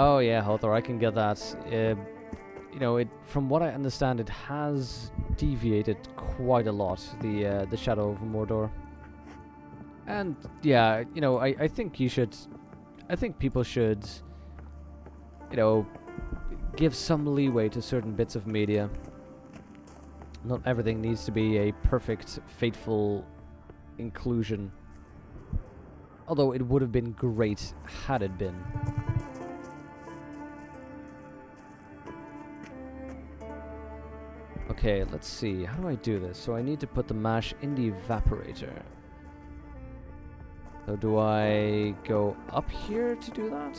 Oh yeah, Hothor, I can get that. You know, from what I understand, it has deviated quite a lot, the Shadow of Mordor. And yeah, you know, I think I think people should, you know, give some leeway to certain bits of media. Not everything needs to be a perfect, fateful inclusion. Although it would have been great had it been. Okay, let's see. How do I do this? So I need to put the mash in the evaporator. So do I go up here to do that?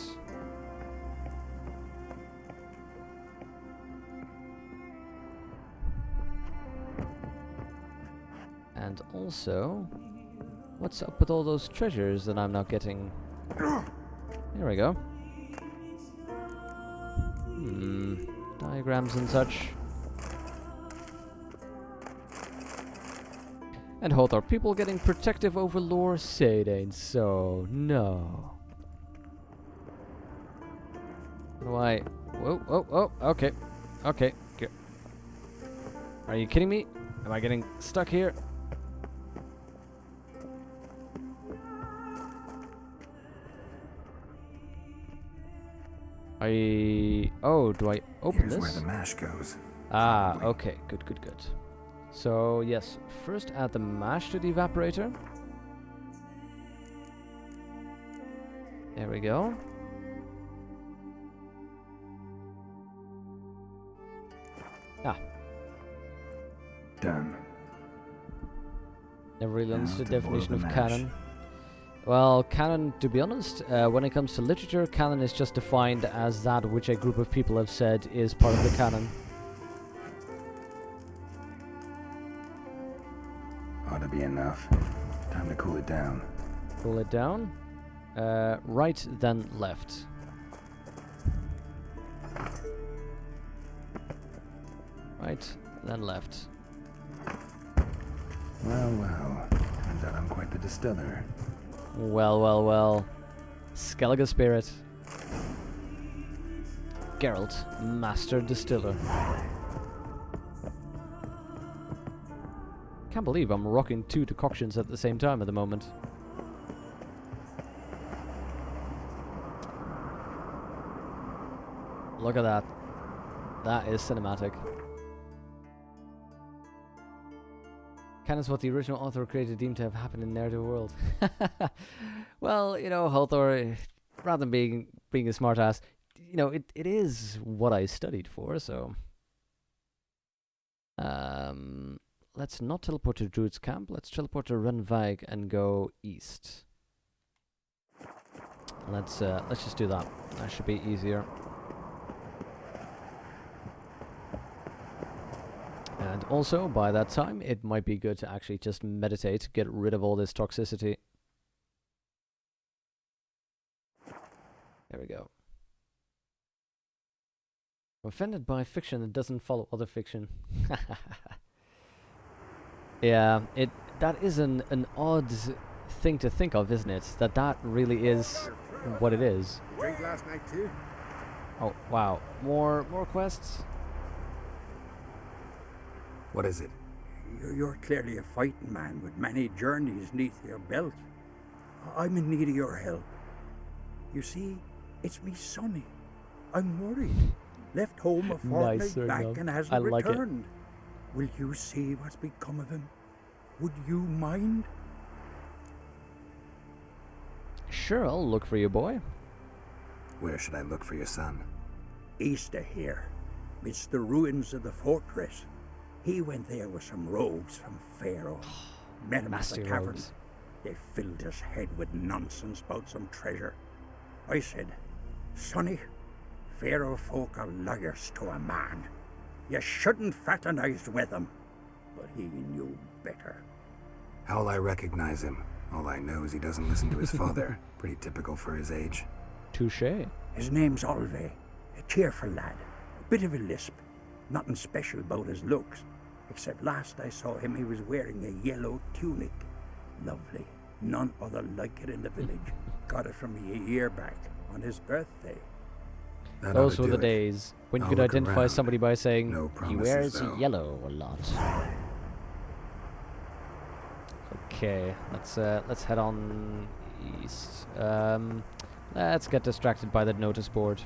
And also, what's up with all those treasures that I'm not getting? There we go. Diagrams and such. And Hothor, people getting protective over lore? Say it ain't so. No. Why? Whoa, whoa, whoa. Okay. Okay. Good. Are you kidding me? Am I getting stuck here? Oh, do I open Here's this? where the mash goes. Ah, Probably. okay. Good, good, good. So, yes. First add the mash to the evaporator. There we go. Ah. Done. Never really Now understood to the boil definition the of mash. canon. Well, canon, to be honest, when it comes to literature, canon is just defined as that which a group of people have said is part of the canon. Ought to be enough. Time to cool it down. Cool it down. Right, then left. Right, then left. Well, well. Turns out I'm quite the distiller. Well, well, well. Skellige Spirit. Geralt, Master Distiller. Can't believe I'm rocking 2 decoctions at the same time at the moment. Look at that. That is cinematic. Canon is what the original author or creator deemed to have happened in the narrative world. Well, you know, Hothor, rather than being a smartass, you know, it is what I studied for, so... let's not teleport to Druid's camp. Let's teleport to Renvaig and go east. Let's just do that. That should be easier. And also, by that time, it might be good to actually just meditate, get rid of all this toxicity. There we go. I'm offended by fiction that doesn't follow other fiction. Yeah, that is an odd thing to think of, isn't it? That really is what it is. Drink last night too? Oh, wow. More quests? What is it? You're clearly a fighting man with many journeys neath your belt. I'm in need of your help. You see, it's me Sonny. I'm worried. Left home a fortnight back and hasn't returned. Will you see what's become of him? Would you mind? Sure, I'll look for you, boy. Where should I look for your son? East of here. It's the ruins of the fortress. He went there with some rogues from Pharaoh. Met him at the tavern. Rogues. They filled his head with nonsense about some treasure. I said, Sonny, Pharaoh folk are liars to a man. You shouldn't fraternize with them. But he knew better. How'll I recognize him? All I know is he doesn't listen to his father. Pretty typical for his age. Touché. His name's Olve, a cheerful lad, a bit of a lisp. Nothing special about his looks, except last I saw him he was wearing a yellow tunic. Lovely. None other like it in the village. Got it from me a year back, on his birthday. That ought Those to were do the it. days when you I'll could look identify around. somebody by saying, No he promises, wears though. yellow a lot. Okay, let's head on east. Let's get distracted by the notice board.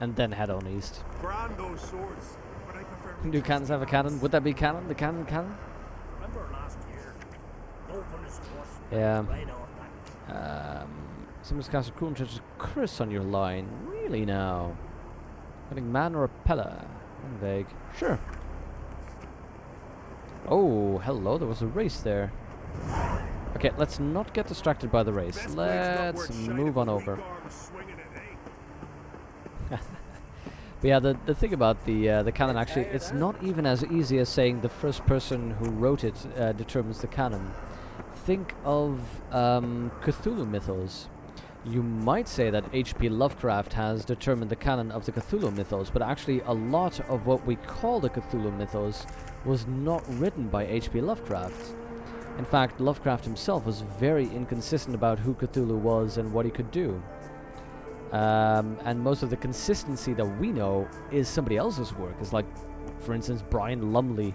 And then head on east. Brand those swords, but I prefer. Do cannons have a cannon? Would that be cannon? The cannon? Remember last year? Open as it was. Yeah. Right on that. Someone's cast a cool touch curse on your line. Really now? Having man or a pella? I'm vague. Sure. Oh, hello. There was a race there. Okay, let's not get distracted by the race. Best blade's not Let's worth shining move on with over. weak arms swinging it, eh? But yeah, the thing about the canon actually, it's not even as easy as saying the first person who wrote it determines the canon. Think of Cthulhu mythos. You might say that H.P. Lovecraft has determined the canon of the Cthulhu mythos, but actually a lot of what we call the Cthulhu mythos was not written by H.P. Lovecraft. In fact, Lovecraft himself was very inconsistent about who Cthulhu was and what he could do. And most of the consistency that we know is somebody else's work. It's like, for instance, Brian Lumley.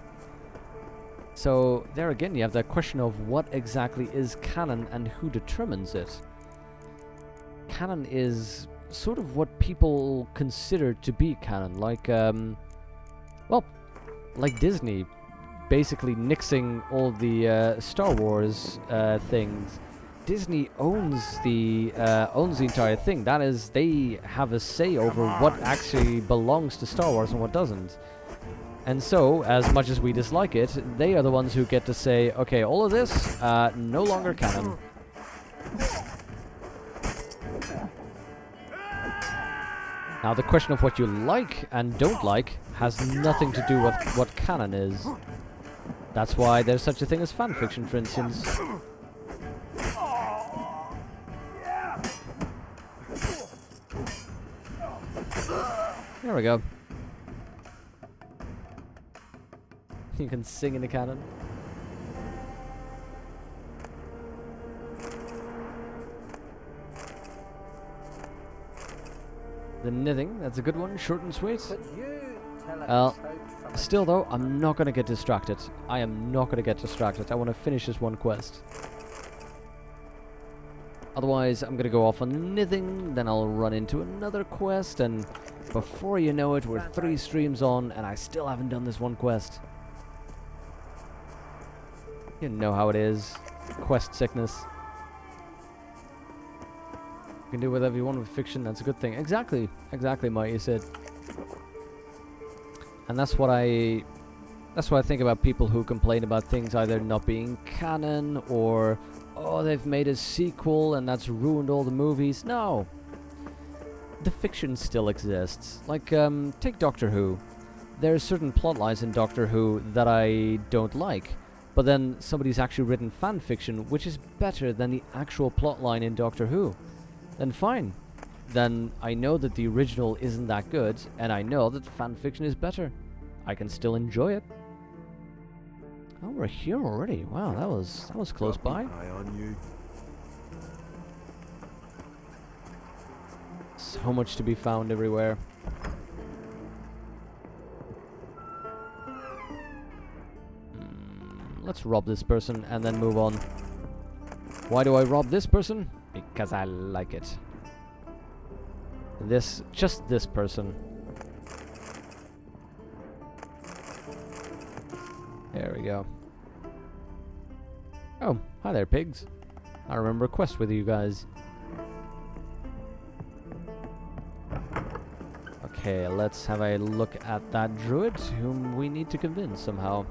So there again, you have that question of what exactly is canon and who determines it. Canon is sort of what people consider to be canon, like, like Disney basically nixing all the Star Wars things. Disney owns the entire thing. That is, they have a say over what actually belongs to Star Wars and what doesn't. And so, as much as we dislike it, they are the ones who get to say, okay, all of this, no longer canon. Now, the question of what you like and don't like has nothing to do with what canon is. That's why there's such a thing as fanfiction, for instance. There we go. You can sing in the canon. The knitting, that's a good one, short and sweet. Still though, I'm not going to get distracted. I am not going to get distracted. I want to finish this one quest. Otherwise, I'm going to go off on knitting, then I'll run into another quest, and before you know it, we're 3 streams on, and I still haven't done this one quest. You know how it is. Quest sickness. You can do whatever you want with fiction, that's a good thing. Exactly, Mike, you said. And that's what I think about people who complain about things either not being canon or, oh, they've made a sequel and that's ruined all the movies. No. The fiction still exists. Like, take Doctor Who. There's certain plot lines in Doctor Who that I don't like. But then somebody's actually written fan fiction which is better than the actual plot line in Doctor Who. Then fine. Then I know that the original isn't that good, and I know that fan fiction is better. I can still enjoy it. Oh, we're here already. Wow, that was close by. Eye on you. So much to be found everywhere. Let's rob this person and then move on. Why do I rob this person? Because I like it. Just this person. There we go. Oh, hi there, pigs. I remember a quest with you guys. Okay, let's have a look at that druid whom we need to convince somehow.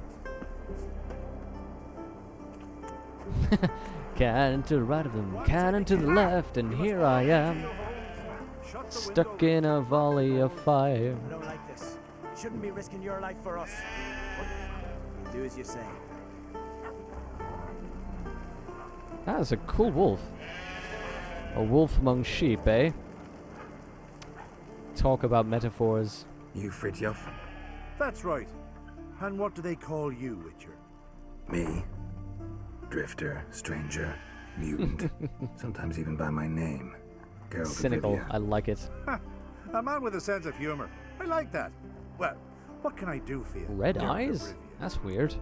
Cannon to the right of them, cannon to the left, and here I am, stuck in a volley of fire. I don't like this. Shouldn't be risking your life for us. But do as you say. That's a cool wolf. A wolf among sheep, eh? Talk about metaphors. You Fridtjof? That's right. And what do they call you, Witcher? Me? Drifter, stranger, mutant. Sometimes even by my name. Geralt of Cynical. Rivia. I like it. Ha! A man with a sense of humor. I like that. Well, what can I do for you? Red Dr. eyes? Rivian? That's weird.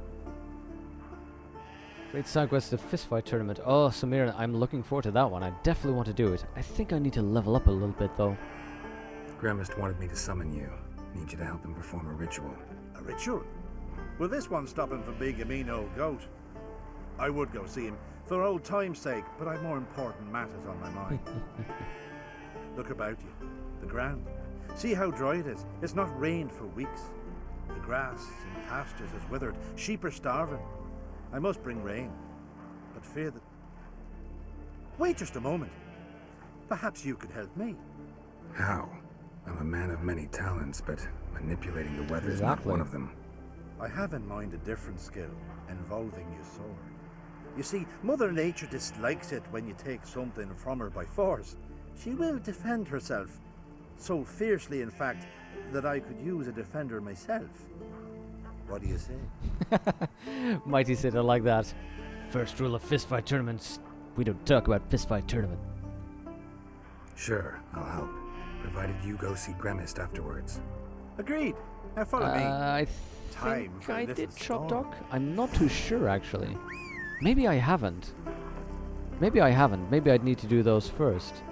Great side quest, the fistfight tournament. Oh, Samira, I'm looking forward to that one. I definitely want to do it. I think I need to level up a little bit, though. Gremist wanted me to summon you. Need you to help him perform a ritual. A ritual? Will this one stop him from being a mean old goat? I would go see him for old time's sake, but I've more important matters on my mind. Look about you. The ground. See how dry it is. It's not rained for weeks. The grass in pastures has withered. Sheep are starving. I must bring rain, but fear that... Wait just a moment. Perhaps you could help me. How? I'm a man of many talents, but manipulating the weather is not one of them. I have in mind a different skill involving your sword. You see, Mother Nature dislikes it when you take something from her by force. She will defend herself. So fiercely, in fact, that I could use a defender myself. What do you say? Mighty said I like that. First rule of fistfight tournaments, we don't talk about fistfight tournament. Sure, I'll help. Provided you go see Gremist afterwards. Agreed. Now follow me. I Time think for a I little did Chop storm. Doc. I'm not too sure, actually. Maybe I haven't. Maybe I haven't. Maybe I'd need to do those first.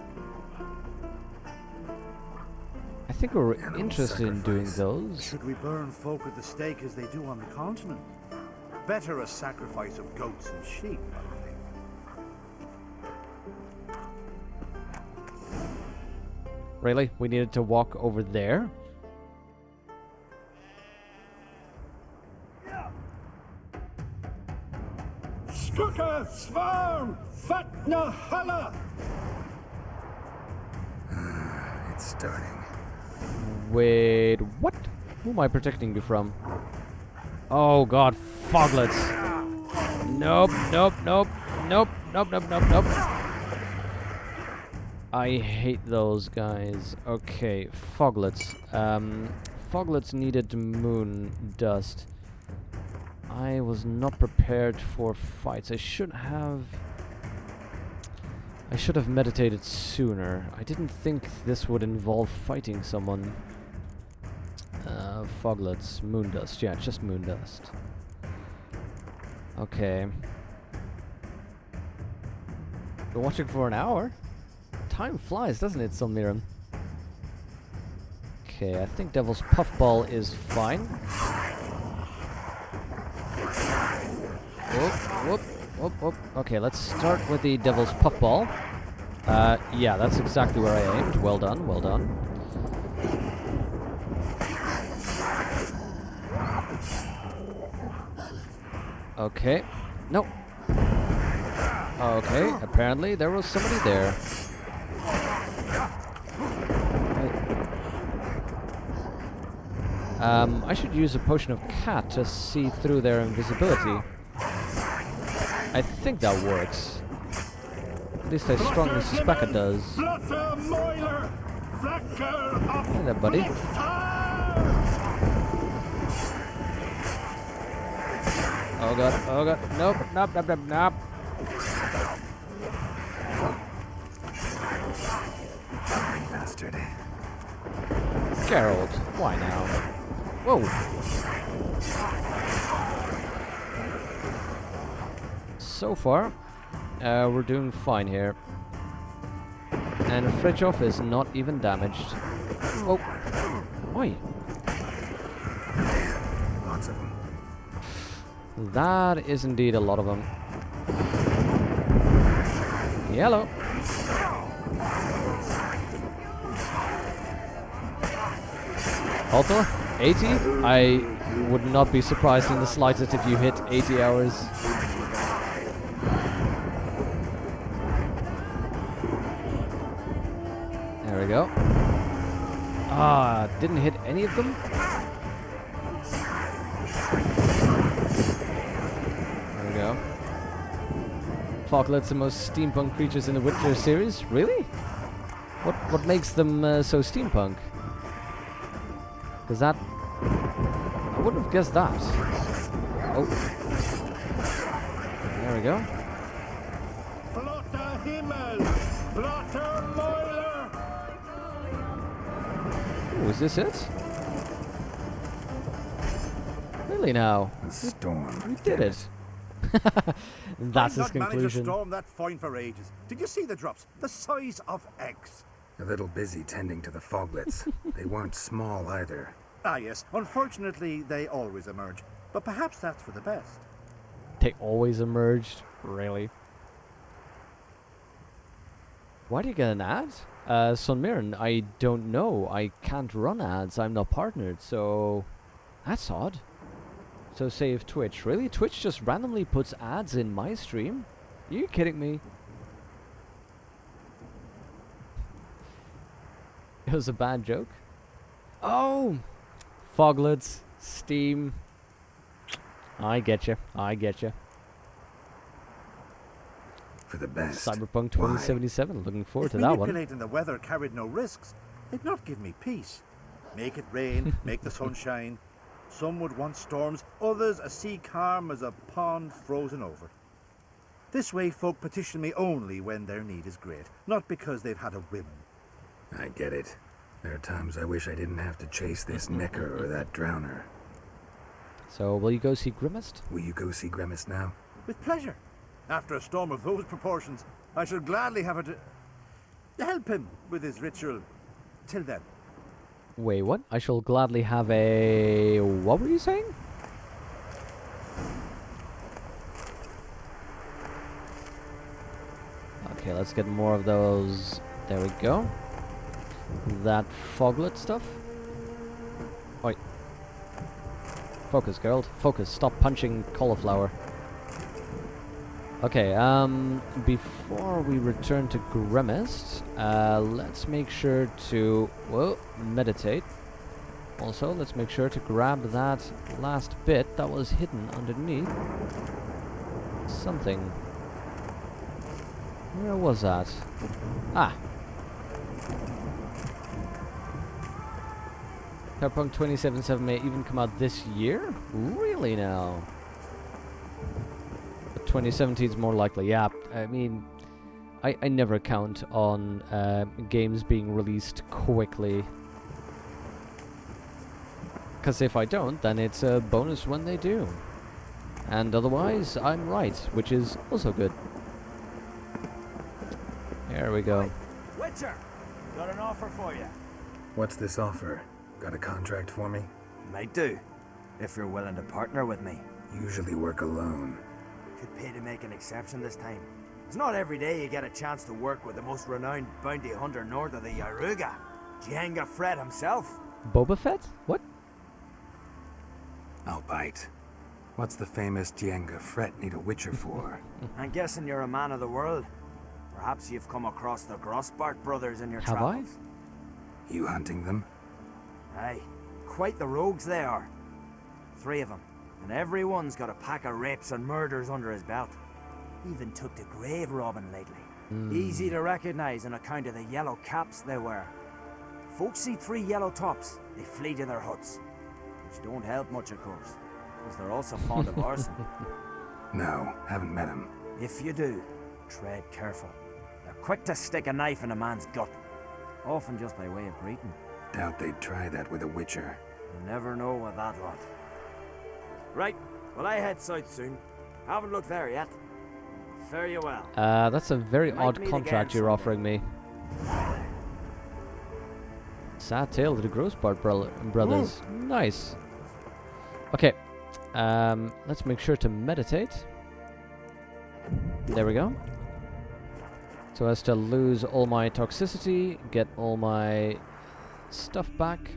I think we're Animal interested in doing sacrifice. those. Should we burn folk at the stake as they do on the continent? Better a sacrifice of goats and sheep, I think. Really? We needed to walk over there? Skuka Svarm Fatna Hala! It's starting. Wait, what? Who am I protecting you from? Oh god, foglets. Nope, nope, nope, nope, nope, nope, nope, nope. I hate those guys. Okay, foglets. Foglets needed moon dust. I was not prepared for fights. I should have meditated sooner. I didn't think this would involve fighting someone. Foglets, moon dust. Yeah, just moon dust. Okay. Been watching for an hour? Time flies, doesn't it, Somniran? Okay, I think Devil's Puffball is fine. Whoop, whoop, whoop, whoop. Okay, let's start with the Devil's Puffball. Yeah, that's exactly where I aimed. Well done, well done. Okay. Nope. Okay, apparently there was somebody there. I should use a potion of cat to see through their invisibility. I think that works. At least I strongly suspect it does. Hey there, buddy. Oh god, oh god, nope, nope, nope, nope, nope. Bastard. Geralt, why now? Whoa. So far, we're doing fine here. And Fridtjof is not even damaged. Oh. Why? Lots of them. That is indeed a lot of them. Yellow. Altor, 80? I would not be surprised in the slightest if you hit 80 hours. There we go. Ah, didn't hit any of them? There we go. Foglets, the most steampunk creatures in the Witcher series? Really? What makes them so steampunk? Because that... I wouldn't have guessed that. Oh. There we go. Ooh, is this it? Really now? A storm. We did it. That's his I've not managed a conclusion. storm that fine for ages. Did you see the drops? The size of eggs. A little busy tending to the foglets. They weren't small either. Ah, yes. Unfortunately, they always emerge. But perhaps that's for the best. They always emerged. Really? Why do you get an ad? Sun Mirren, I don't know. I can't run ads. I'm not partnered, so that's odd. So save Twitch. Really? Twitch just randomly puts ads in my stream? Are you kidding me? It was a bad joke. Oh! Foglets. Steam. I get you. I get you. For the best. Cyberpunk Why? 2077. Looking forward If to that one. manipulating the weather carried no risks, they'd not give me peace. Make it rain, make the sun shine. Some would want storms, others a sea calm as a pond frozen over. This way folk petition me only when their need is great, not because they've had a whim. I get it. There are times I wish I didn't have to chase this necker or that drowner. So, will you go see Grimmest? Will you go see Grimace now? With pleasure. After a storm of those proportions, I should gladly have to help him with his ritual. Till then. Wait, what? I shall gladly have a... What were you saying? Okay, let's get more of those. There we go. That foglet stuff. Oi. Focus, Geralt. Focus. Stop punching cauliflower. Okay, before we return to Grimmest, let's make sure to, well, meditate. Also, let's make sure to grab that last bit that was hidden underneath something. Where was that? Ah! Cyberpunk 2077 may even come out this year? Really now? 2017 is more likely, yeah. I mean, I never count on games being released quickly. Because if I don't, then it's a bonus when they do. And otherwise, I'm right, which is also good. There we go. Witcher, got an offer for you. What's this offer? Got a contract for me? Might do, if you're willing to partner with me. Usually work alone. Could pay to make an exception this time. It's not every day you get a chance to work with the most renowned bounty hunter north of the Yaruga, Jenga Fred himself. Boba Fett? What? I'll bite. What's the famous Jenga Fret need a witcher for? I'm guessing you're a man of the world. Perhaps you've come across the Grossbart brothers in your Have travels. You hunting them? Aye, quite the rogues they are. 3 of them, and everyone's got a pack of rapes and murders under his belt. Even took to grave robbing lately. Easy to recognize on account of the yellow caps they wear. Folks see 3 yellow tops, they flee to their huts. Which don't help much, of course, because they're also fond of arson. No, haven't met him. If you do, tread careful. They're quick to stick a knife in a man's gut, often just by way of greeting. Doubt they'd try that with a witcher. You never know with that lot. Right, well I head south soon. Haven't looked there yet. Fare you well. That's a very Might odd meet contract again you're someday. offering me. Sad tale of the Grossbart brothers. Nice. Okay. Let's make sure to meditate. There we go. So as to lose all my toxicity, get all my stuff back.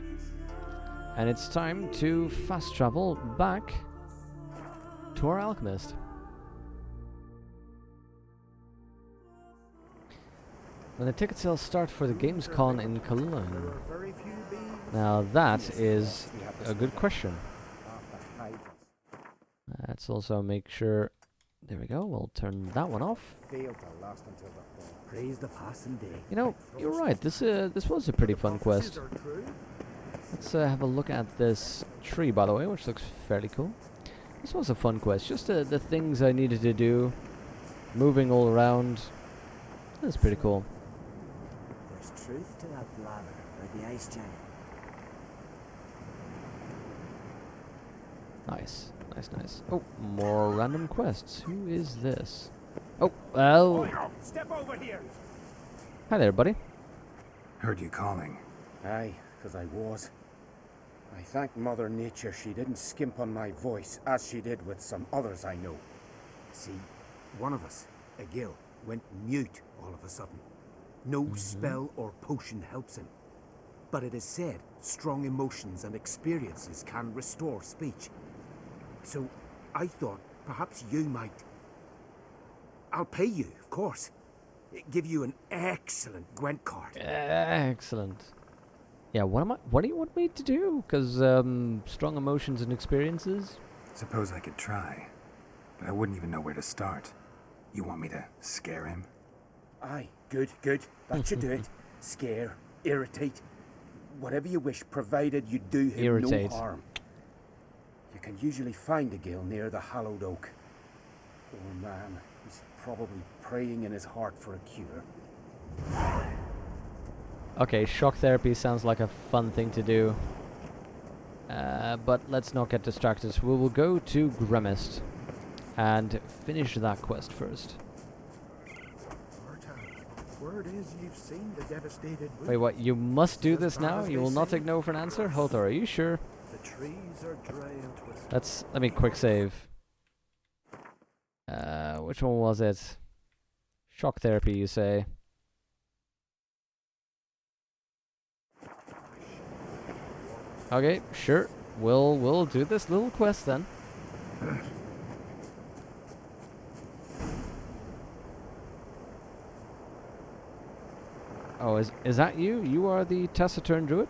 And it's time to fast travel back to our alchemist. When the ticket sales start for the Gamescom in Cologne. Now that is a good question. Let's also make sure. There we go. We'll turn that one off. Praise the passing day. You know, you're right. This was a pretty fun quest. Let's have a look at this tree, by the way, which looks fairly cool. This was a fun quest. Just the things I needed to do, moving all around. That's pretty cool. There's truth to that blather about the ice giant. Nice, nice, nice. Oh, more random quests. Who is this? Oh, well. Step over here. Hi there, buddy. Heard you calling. Aye, 'cause I was. I thank Mother Nature she didn't skimp on my voice, as she did with some others I know. See, one of us, a gill, went mute all of a sudden. No spell or potion helps him. But it is said strong emotions and experiences can restore speech. So I thought perhaps you might... I'll pay you, of course. Give you an excellent Gwent card. Excellent. Yeah, what do you want me to do? Because strong emotions and experiences? Suppose I could try, but I wouldn't even know where to start. You want me to scare him? Aye, good, good. That should do it. Scare, irritate, whatever you wish, provided you do him Irritate. no harm. You can usually find a gill near the hallowed oak. Poor man, he's probably praying in his heart for a cure. Okay, shock therapy sounds like a fun thing to do. But let's not get distracted. We will go to Grimmest and finish that quest first. Word is you've seen the devastated wood. Wait, what? You must do As this far now? as You they will not say, take no for an answer? Hold on, are you sure? The trees are dry and twisted. Let me quick save. Which one was it? Shock therapy, you say? Okay, sure. We'll do this little quest then. Oh, is that you? You are the taciturn druid?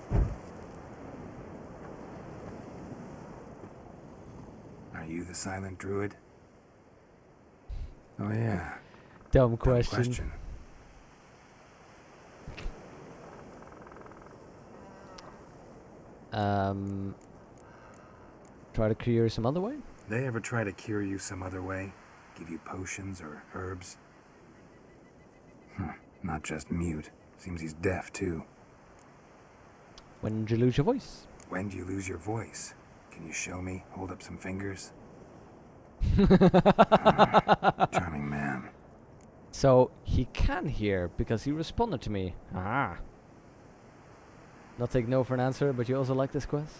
Are you the silent druid? Oh yeah. Dumb Dumb question. Try to cure some other way? They ever try to cure you some other way? Give you potions or herbs? Not just mute. Seems he's deaf too. When did you lose your voice? When do you lose your voice? Can you show me? Hold up some fingers? Charming man. So he can hear because he responded to me. Ah. Not take no for an answer, but you also like this quest?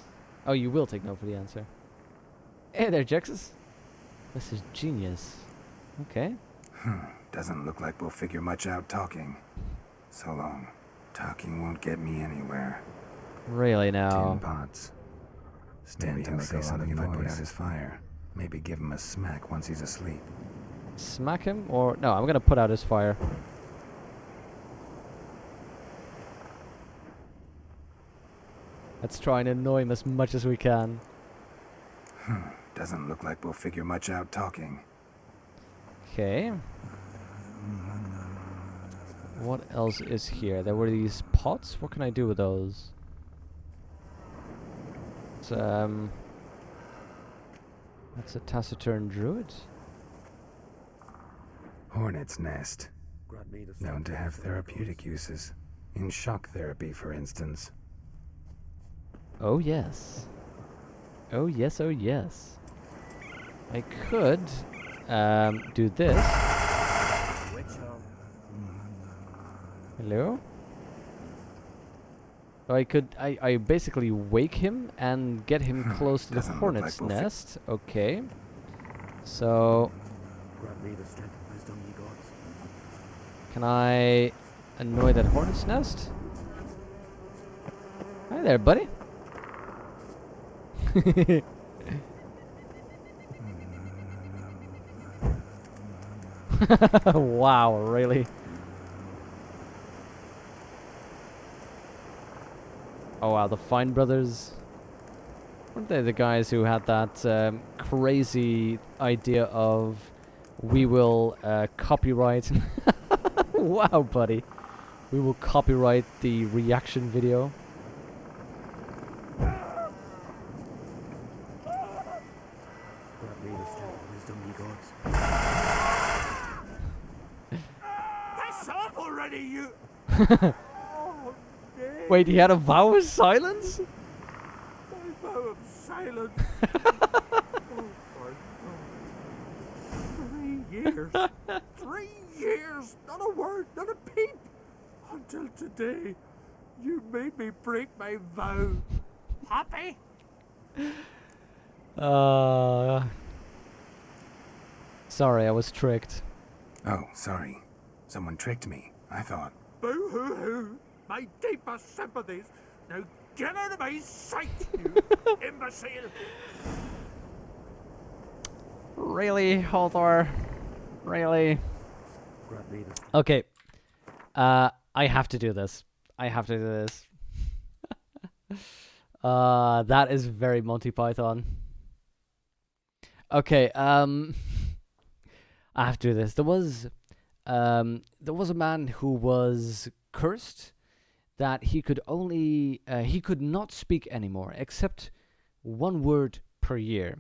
Oh, you will take no for the answer. Hey there, Jexus. This is genius. Okay. Doesn't look like we'll figure much out talking. So long. Talking won't get me anywhere. Really now. Tin pots. Stand to make say something if I put out his fire. Maybe give him a smack once he's asleep. Smack him? Or no, I'm gonna put out his fire. Let's try and annoy him as much as we can. Doesn't look like we'll figure much out talking. Okay. What else is here? There were these pots. What can I do with those? It's, that's a taciturn druid. Hornet's nest. Known to have therapeutic uses. In shock therapy, for instance. Oh yes. Oh yes, oh yes. I could do this. Hello? So I basically wake him and get him close to the Doesn't look hornet's like we'll nest. Okay. So Grant me the strength of wisdom, ye gods. can I annoy that hornet's nest? Hi there, buddy. Wow, really? Oh wow, the Fine Brothers. Weren't they the guys who had that crazy idea of we will copyright? Wow, buddy. We will copyright the reaction video. Grant me the strength of wisdom, ye gods. Piss off already, you! Wait, he had a vow of silence? My vow of silence. years. 3 years! Not a word, not a peep! Until today, you made me break my vow. Happy? Sorry, I was tricked. Oh, sorry. Someone tricked me. I thought. Boo-hoo-hoo! My deepest sympathies. Now get out of my sight, you imbecile! Really, Hothor? Really? Grab me this. Okay. I have to do this. I have to do this. That is very Monty Python. Okay, I have to do this. There was a man who was cursed that he could only he could not speak anymore except one word per year.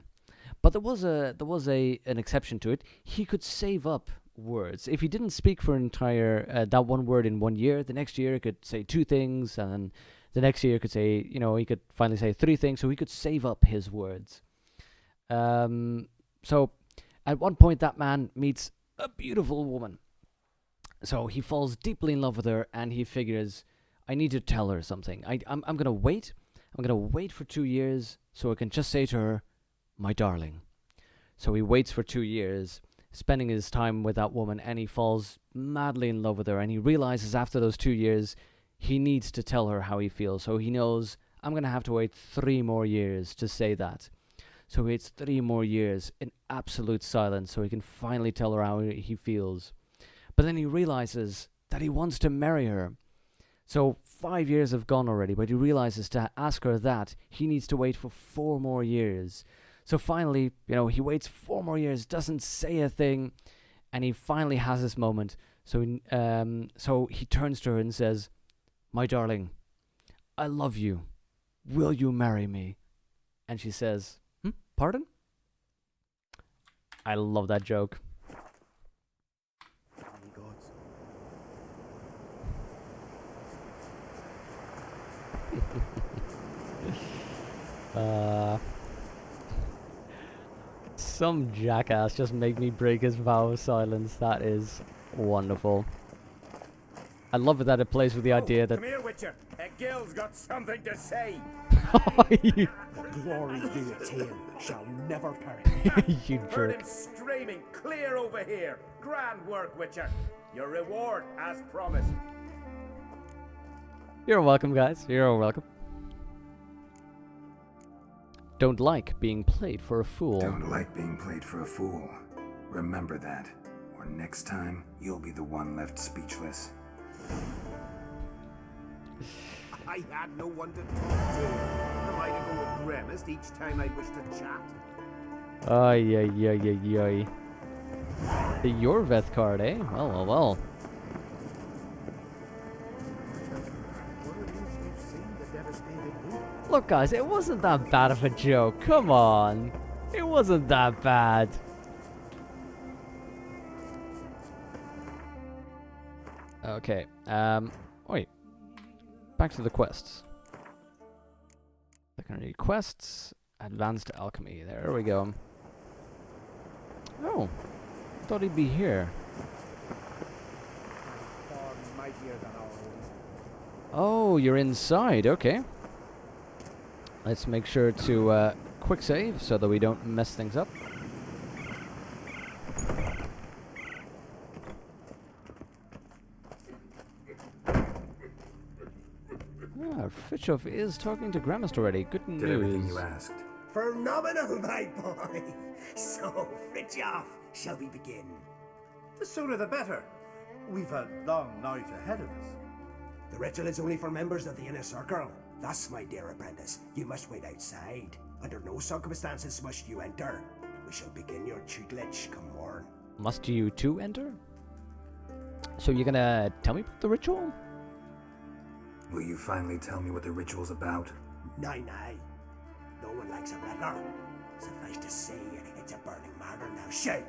But there was an exception to it. He could save up words. If he didn't speak for an entire that one word in 1 year, the next year he could say 2 things, and then the next year he could say, he could finally say 3 things. So he could save up his words. So at one point that man meets a beautiful woman. So he falls deeply in love with her, and he figures, I need to tell her something. I'm gonna wait. I'm gonna wait for 2 years so I can just say to her, my darling. So he waits for 2 years, spending his time with that woman, and he falls madly in love with her, and he realizes after those 2 years he needs to tell her how he feels. So he knows, I'm going to have to wait 3 more years to say that. So he waits 3 more years in absolute silence so he can finally tell her how he feels. But then he realizes that he wants to marry her. So 5 years have gone already, but he realizes to ask her that, he needs to wait for 4 more years. So finally, he waits 4 more years, doesn't say a thing, and he finally has this moment. So he turns to her and says, my darling, I love you. Will you marry me? And she says, pardon? I love that joke. Some jackass just made me break his vow of silence. That is wonderful. I love it that it plays with the idea that... Come here, Witcher. Gil's got something to say. The glory be its him shall never perish. You Heard jerk. him screaming, clear over here. Grand work, Witcher. Your reward as promised. You're welcome, guys. You're welcome. Don't like being played for a fool. Don't like being played for a fool. Remember that, or next time you'll be the one left speechless. I had no one to talk to. Am I to go with Grimmist each time I wish to chat? Ay, ay, ay, ay, ay. The Yorveth card, eh? Well, well, well. Look, guys, it wasn't that bad of a joke. Come on. It wasn't that bad. Okay, wait. Back to the quests. Secondary quests. Advanced alchemy. There we go. Oh. Thought he'd be here. Oh, you're inside. Okay. Let's make sure to quick save so that we don't mess things up. Fitchoff is talking to Grimmist already. Good news. Did everything you asked. Phenomenal, my boy. So, Fritjof, shall we begin? The sooner the better. We've a long night ahead of us. The ritual is only for members of the inner circle. Thus, my dear apprentice, you must wait outside. Under no circumstances must you enter. We shall begin your tutelage come morn. Must you too enter? So you're gonna tell me about the ritual? Will you finally tell me what the ritual's about? Nay, nay. No one likes a meddler. Suffice to say, it's a burning matter now. Shout!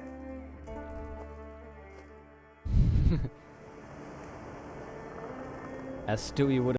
As Stewie would